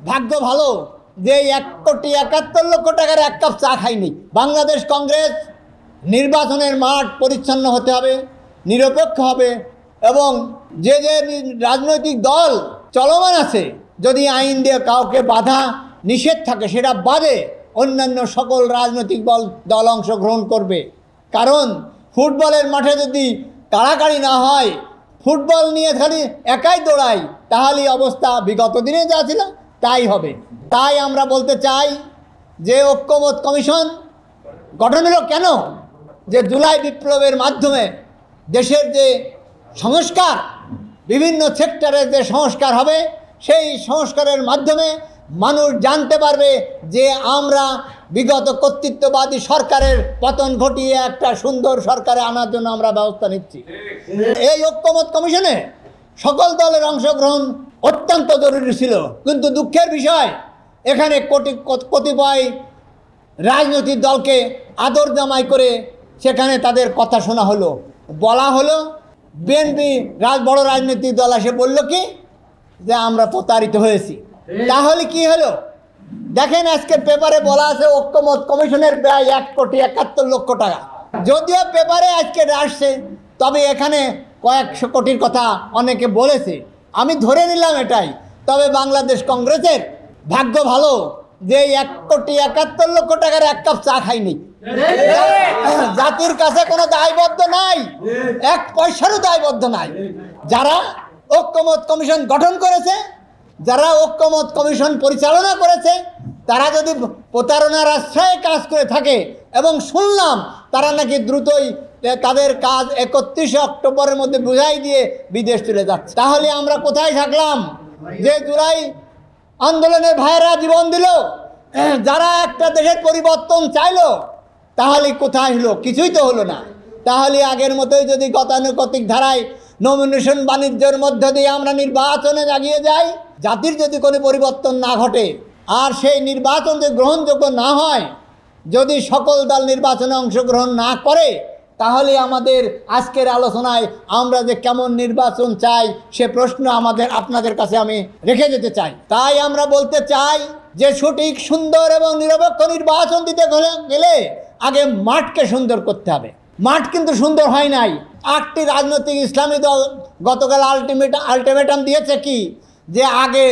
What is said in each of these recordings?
ভাগ্য ভালো যে 1,71,00,000 টাকার এক কাপ চা খাইনি। বাংলাদেশ কংগ্রেস নির্বাচনের মাঠ পরিচ্ছন্ন হতে হবে, নিরপেক্ষ হবে এবং যে যে রাজনৈতিক দল চলমান আছে যদি আইন দিয়ে কাউকে বাধা নিষেধ থাকে সেটা বাদে অন্যান্য সকল রাজনৈতিক দল অংশগ্রহণ করবে। কারণ ফুটবলের মাঠে যদি কাড়াকাড়ি না হয়, ফুটবল নিয়ে খালি একাই দৌড়াই, তাহলে অবস্থা বিগত দিনে যা ছিল তাই হবে। তাই আমরা বলতে চাই যে ঐক্যমত কমিশন গঠন হলো কেন? যে জুলাই বিপ্লবের মাধ্যমে দেশের যে সংস্কার, বিভিন্ন সেক্টরে যে সংস্কার হবে, সেই সংস্কারের মাধ্যমে মানুষ জানতে পারবে যে আমরা বিগত কর্তৃত্ববাদী সরকারের পতন ঘটিয়ে একটা সুন্দর সরকারে আনার জন্য আমরা ব্যবস্থা নিচ্ছি। এই ঐক্যমত কমিশনে সকল দলের অংশগ্রহণ অত্যন্ত জরুরি ছিল, কিন্তু দুঃখের বিষয় এখানে কতিপয় রাজনৈতিক দলকে আদর জামাই করে সেখানে তাদের কথা শোনা হলো, বলা হলো। বিএনপি বড় রাজনৈতিক দল এসে বলল কি যে আমরা প্রতারিত হয়েছি। তাহলে কি হলো দেখেন, আজকের পেপারে বলা আছে ঐক্যমত কমিশনের প্রায় 1,71,00,000 টাকা। যদিও পেপারে আজকে আসছে, তবে এখানে কয়েকশো কোটির কথা অনেকে বলেছে, আমি ধরে নিলাম এটাই। তবে বাংলাদেশ কংগ্রেসের ভাগ্য ভালো যে 1,71,00,000 টাকার এক কাপ চা খাইনি। জাতির কাছে কোনো দায়বদ্ধ নাই, 1 পয়সারও দায়বদ্ধ নাই। যারা ঐক্যমত কমিশন গঠন করেছে, যারা ঐক্যমত কমিশন পরিচালনা করেছে, তারা যদি প্রতারণার আশ্রয়ে কাজ করে থাকে, এবং শুনলাম তারা নাকি দ্রুতই তাদের কাজ 31 অক্টোবরের মধ্যে বুঝাই দিয়ে বিদেশ চলে যাচ্ছে, তাহলে আমরা কোথায় থাকলাম? যে জুলাই আন্দোলনের ভাইয়েরা জীবন দিল, যারা একটা দেশের পরিবর্তন চাইলো, তাহলে কোথায় হলো? কিছুই তো হলো না। তাহলে আগের মতোই যদি গতানুগতিক ধারায় নমিনেশন বাণিজ্যের মধ্য দিয়ে আমরা নির্বাচনে এগিয়ে যাই, জাতির যদি কোনো পরিবর্তন না ঘটে, আর সেই নির্বাচন যে গ্রহণযোগ্য না হয়, যদি সকল দল নির্বাচনে অংশগ্রহণ না করে, তাহলে আমাদের আজকের আলোচনায় আমরা যে কেমন নির্বাচন চাই সে প্রশ্ন আপনাদের কাছে আমি রেখে যেতে চাই। তাই আমরা বলতে চাই যে সঠিক, সুন্দর এবং নিরপেক্ষ নির্বাচন দিতে গেলে আগে মাঠকে সুন্দর করতে হবে। মাঠ কিন্তু সুন্দর হয় নাই। 8টি রাজনৈতিক ইসলামী দল গতকাল আলটিমেটাম দিয়েছে কি, যে আগে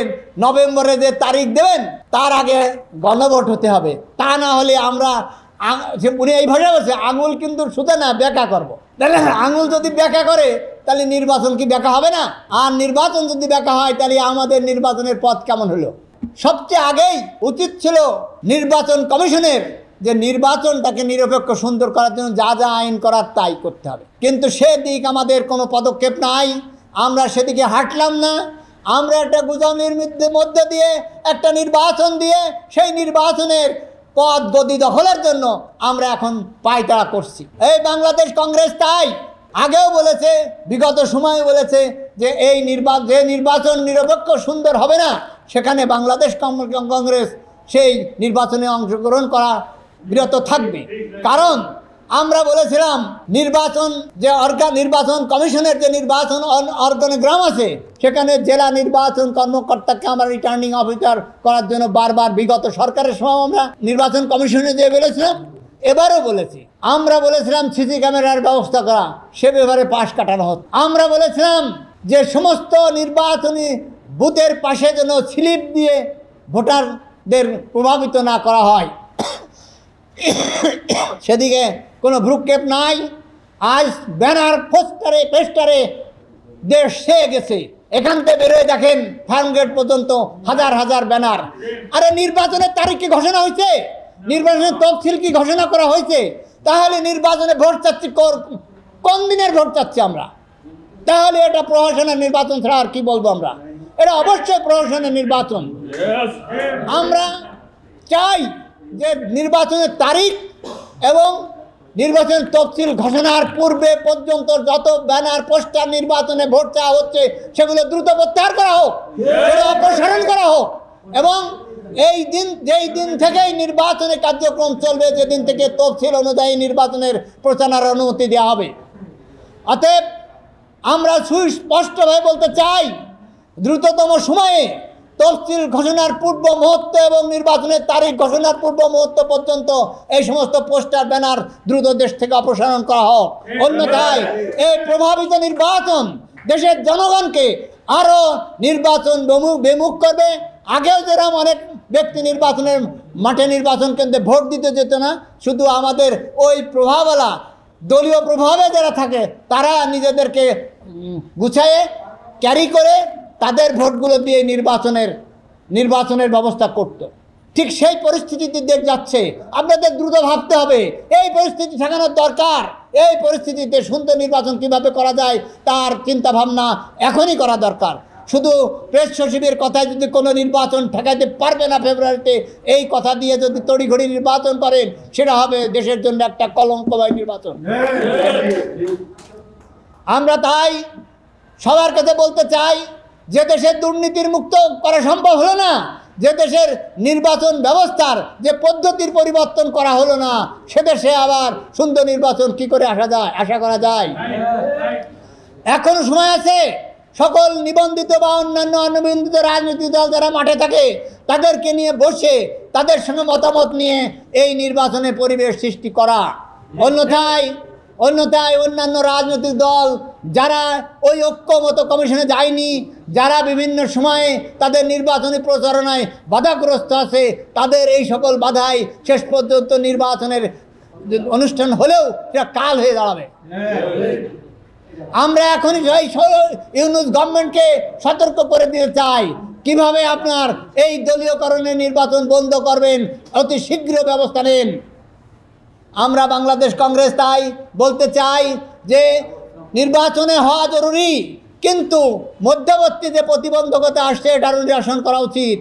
নভেম্বরে যে তারিখ দেবেন তার আগে গণভোট হতে হবে, তা না হলে আমরা উনি এই ভাষা বলছে আঙুল কিন্তু শুধু না ব্যাখ্যা করবো। তাহলে আঙুল যদি ব্যাখ্যা করে তাহলে নির্বাচন কি ব্যাখ্যা হবে না? আর নির্বাচন যদি ব্যাখ্যা হয় তাহলে আমাদের নির্বাচনের পথ কেমন হলো? সবচেয়ে আগেই উচিত ছিল নির্বাচন কমিশনের যে নির্বাচনটাকে নিরপেক্ষ সুন্দর করার জন্য যা যা আইন করার তাই করতে হবে, কিন্তু সেদিক আমাদের কোনো পদক্ষেপ নাই। আমরা সেদিকে হাঁটলাম না। আমরা একটা গুজবের মধ্যে দিয়ে একটা নির্বাচন দিয়ে সেই নির্বাচনের পদ গদি দখলের জন্য আমরা এখন পায়তারা করছি। এই বাংলাদেশ কংগ্রেস তাই আগেও বলেছে, বিগত সময়ে বলেছে যে এই নির্বাচন নিরপেক্ষ সুন্দর হবে না, সেখানে বাংলাদেশ কংগ্রেস সেই নির্বাচনে অংশগ্রহণ করা বিরত থাকবে। কারণ আমরা বলেছিলাম নির্বাচন কমিশনের যে নির্বাচন অর্গানোগ্রাম আছে, সেখানে জেলা নির্বাচন কর্মকর্তাকে আমরা রিটার্নিং অফিসার করার জন্য বারবার বিগত সরকারের সময় আমরা নির্বাচন কমিশনে যে বলেছিলাম, এবারও বলেছি। আমরা বলেছিলাম সিসি ক্যামেরার ব্যবস্থা করা, সে ব্যাপারে পাশ কাটানো হতো। আমরা বলেছিলাম যে সমস্ত নির্বাচনী বুথের পাশে যেন স্লিপ দিয়ে ভোটারদের প্রভাবিত না করা হয়, সেদিকে কোনো ভ্রুক্ষেপ নাই। আজ ব্যানার পোস্টারে দেশ সেয়ে গেছে। এখান থেকে বেরোয় দেখেন ফার্মগেট পর্যন্ত হাজার হাজার ব্যানার। আরে নির্বাচনের তারিখ কি ঘোষণা হয়েছে? নির্বাচনের তফসিল কি ঘোষণা করা হয়েছে? তাহলে নির্বাচনে ভোট চাচ্ছি, কোন দিনের ভোট চাচ্ছি আমরা? তাহলে এটা প্রশাসনের নির্বাচন ছাড়া আর কি বলবো আমরা? এটা অবশ্যই প্রশাসনের নির্বাচন। আমরা চাই যে নির্বাচনের তারিখ এবং নির্বাচনের তফসিল ঘোষণার পূর্বে পর্যন্ত যত ব্যানার পোস্টার নির্বাচনে ভোট চাওয়া হচ্ছে সেগুলো দ্রুত প্রত্যাহার করা হোক, অপসারণ করা হোক, এবং যেই দিন থেকেই নির্বাচনের কার্যক্রম চলবে, যেদিন থেকে তফসিল অনুযায়ী নির্বাচনের প্রচারের অনুমতি দেওয়া হবে। অতএব আমরা সুস্পষ্টভাবে বলতে চাই, দ্রুততম সময়ে তফসিল ঘোষণার পূর্ব মুহূর্ত এবং নির্বাচনের তারিখ ঘোষণার পূর্ব মুহূর্ত পর্যন্ত এই সমস্ত পোস্টার ব্যানার দ্রুত দেশ থেকে অপসারণ করা হোক। অন্যথায় এই প্রভাবিত নির্বাচন দেশের জনগণকে আরও নির্বাচন বিমুখ করবে। আগেও যেরকম অনেক ব্যক্তি নির্বাচনের মাঠে নির্বাচন কেন্দ্রে ভোট দিতে যেত না, শুধু আমাদের ওই প্রভাবওয়ালা দলীয় প্রভাবে যারা থাকে তারা নিজেদেরকে গুছায়ে ক্যারি করে তাদের ভোটগুলো দিয়ে নির্বাচনের ব্যবস্থা করত। ঠিক সেই পরিস্থিতিতে দেশ যাচ্ছে। আপনাদের দ্রুত ভাবতে হবে, এই পরিস্থিতি ঠেকানোর দরকার। এই পরিস্থিতিতে সুন্দর নির্বাচন কিভাবে করা যায় তার চিন্তা ভাবনা এখনই করা দরকার। শুধু প্রেস সচিবের কথায় যদি কোনো নির্বাচন ঠেকাইতে পারবে না ফেব্রুয়ারিতে, এই কথা দিয়ে যদি তড়িঘড়ি নির্বাচন করেন, সেটা হবে দেশের জন্য একটা কলঙ্কময় নির্বাচন। আমরা তাই সবার কাছে বলতে চাই, যে দেশের দুর্নীতির মুক্ত করা সম্ভব হলো না, যে দেশের নির্বাচন ব্যবস্থার যে পদ্ধতির পরিবর্তন করা হলো না, সে দেশে আবার সুন্দর নির্বাচন কি করে আশা করা যায়? এখনো সময় আছে। সকল নিবন্ধিত বা অন্যান্য অনিবন্ধিত রাজনৈতিক দল যারা মাঠে থাকে তাদেরকে নিয়ে বসে তাদের সঙ্গে মতামত নিয়ে এই নির্বাচনে পরিবেশ সৃষ্টি করা। অন্যথায় অন্যান্য রাজনৈতিক দল যারা ওই ঐক্যমত কমিশনে যায়নি, যারা বিভিন্ন সময়ে তাদের নির্বাচনী প্রচারণায় বাধাগ্রস্ত আছে, তাদের এই সকল বাধাই শেষ পর্যন্ত নির্বাচনের অনুষ্ঠান হলেও সেটা কাল হয়ে দাঁড়াবে। আমরা এখনই ইউনূস গভর্নমেন্টকে সতর্ক করে দিতে চাই, কিভাবে আপনার এই দলীয়করণের নির্বাচন বন্ধ করবেন, অতি শীঘ্র ব্যবস্থা নেন। আমরা বাংলাদেশ কংগ্রেস তাই বলতে চাই যে নির্বাচনে হওয়া জরুরি, কিন্তু মধ্যবর্তী যে প্রতিবন্ধকতা আসছে এটারও নিরসন করা উচিত।